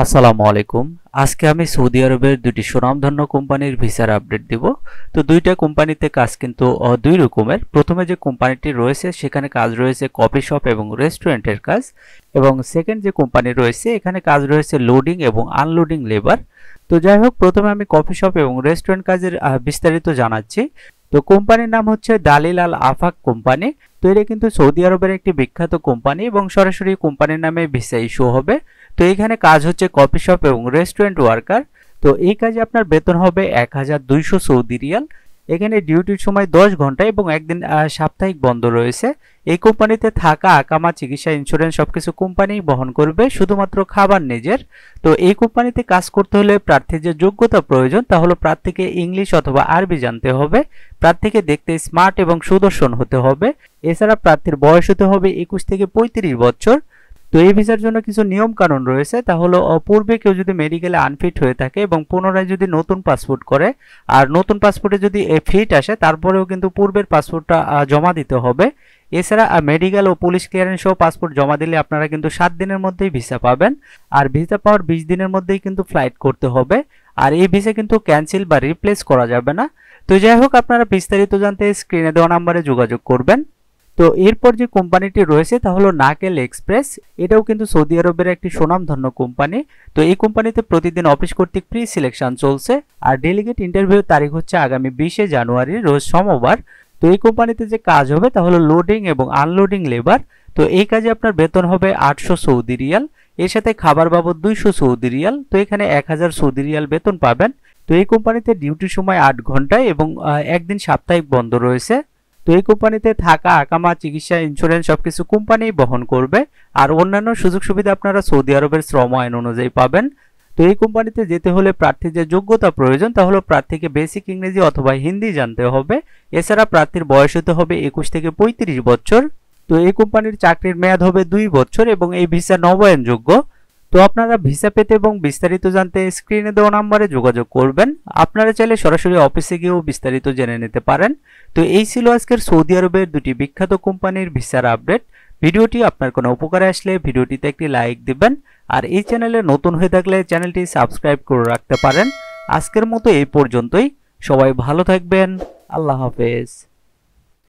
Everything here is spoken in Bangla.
আসসালামু আলাইকুম। আজকে আমি সৌদি আরবের দুটি সুনামধন্য কোম্পানির ভিসার আপডেট দিব। তো দুইটা কোম্পানিতে কাজ কিন্তু দুই রকমের। প্রথমে যে কোম্পানিটি রয়েছে সেখানে কাজ রয়েছে কফি শপ এবং রেস্টুরেন্টের কাজ, এবং সেকেন্ড যে কোম্পানি রয়েছে এখানে কাজ রয়েছে লোডিং এবং আনলোডিং লেবার। তো যাই হোক, প্রথমে আমি কফি শপ এবং রেস্টুরেন্ট কাজের বিস্তারিত জানাচ্ছি। তো কোম্পানির নাম হচ্ছে দালিল আল আফাক কোম্পানি। তো এটা কিন্তু সৌদি আরবের একটি বিখ্যাত কোম্পানি এবং সরাসরি কোম্পানির নামে ভিসা ইস্যু হবে। তো এখানে কাজ হচ্ছে কফি শপ এবং রেস্টুরেন্ট ওয়ার্কার। তো এই কাজে আপনার বেতন হবে 1200 সৌদি রিয়াল। এখানে ডিউটির সময় 10 ঘন্টা এবং একদিন সাপ্তাহিক বন্ধ রয়েছে। এই কোম্পানিতে থাকা, আকামা, চিকিৎসা, ইন্স্যুরেন্স সবকিছু কোম্পানি বহন করবে, শুধুমাত্র খাবার নিজের। তো এই কোম্পানিতে কাজ করতে হলে প্রার্থীর যে যোগ্যতা প্রয়োজন তা হলো প্রার্থীকে ইংলিশ অথবা আরবি জানতে হবে, প্রার্থীকে দেখতে স্মার্ট এবং সুদর্শন হতে হবে। এছাড়া প্রার্থীর বয়স হতে হবে 21 থেকে 35 বছর। তো এই ভিসার জন্য কিছু নিয়ম কানুন রয়েছে, তা হলো পূর্বে কেউ যদি মেডিকেলে আনফিট হয়ে থাকে এবং পুনরায় যদি নতুন পাসপোর্ট করে, আর নতুন পাসপোর্টে যদি ফিট আসে তারপরেও কিন্তু পূর্বের পাসপোর্টটা জমা দিতে হবে। এছাড়া মেডিকেল ও পুলিশ ক্লিয়ারেন্স সহ পাসপোর্ট জমা দিলে আপনারা কিন্তু 7 দিনের মধ্যেই ভিসা পাবেন, আর ভিসা পাওয়ার 20 দিনের মধ্যেই কিন্তু ফ্লাইট করতে হবে। আর এই ভিসা কিন্তু ক্যান্সেল বা রিপ্লেস করা যাবে না। তো যাই হোক, আপনারা বিস্তারিত জানতে স্ক্রিনে দেওয়া নাম্বারে যোগাযোগ করবেন। তো এরপর যে কোম্পানিটি রয়েছে তা হলো নাকেল এক্সপ্রেস। এটাও কিন্তু সৌদি আরবের একটি সুনামধন্য কোম্পানি। তো এই কোম্পানিতে প্রতিদিন অফিস কর্তৃক প্রি সিলেকশন চলছে, আর ডেলিগেট ইন্টারভিউ তারিখ হচ্ছে আগামী 20 জানুয়ারি, রোজ সোমবার। তো এই কোম্পানিতে যে কাজ হবে তা হলো লোডিং এবং আনলোডিং লেবার। তো এই কাজে আপনার বেতন হবে 800 সৌদি রিয়াল, এর সাথে খাবার বাবদ 200 সৌদি রিয়াল। তো এখানে 1000 সৌদি রিয়াল বেতন পাবেন। তো এই কোম্পানিতে ডিউটির সময় 8 ঘন্টায় এবং একদিন সাপ্তাহিক বন্ধ রয়েছে। তো এই কোম্পানিতে থাকা, আকামা, চিকিৎসা, ইন্স্যুরেন্স সবকিছু কোম্পানি বহন করবে, আর অন্যান্য সুযোগ সুবিধা আপনারা সৌদি আরবের শ্রম আইন অনুযায়ী পাবেন। তো এই কোম্পানিতে যেতে হলে প্রার্থীর যে যোগ্যতা প্রয়োজন তা হলো প্রার্থীকে বেসিক ইংরেজি অথবা হিন্দি জানতে হবে। এছাড়া প্রার্থীর বয়স হতে হবে 21 থেকে 35 বছর। তো এই কোম্পানির চাকরির মেয়াদ হবে 2 বছর এবং এই ভিসা নবায়নযোগ্য। তো আপনারা ভিসা পেতে এবং বিস্তারিত জানতে স্ক্রিনে দেওয়া নাম্বারে যোগাযোগ করবেন। আপনারা চাইলে সরাসরি অফিসে গিয়েও বিস্তারিত জেনে নিতে পারেন। তো এই ছিল আজকের সৌদি আরবের দুটি বিখ্যাত কোম্পানির ভিসার আপডেট। ভিডিওটি আপনার কোনো উপকারে আসলে ভিডিওটিতে একটি লাইক দিবেন, আর এই চ্যানেলে নতুন হয়ে থাকলে চ্যানেলটি সাবস্ক্রাইব করে রাখতে পারেন। আজকের মতো এই পর্যন্তই। সবাই ভালো থাকবেন। আল্লাহ হাফেজ।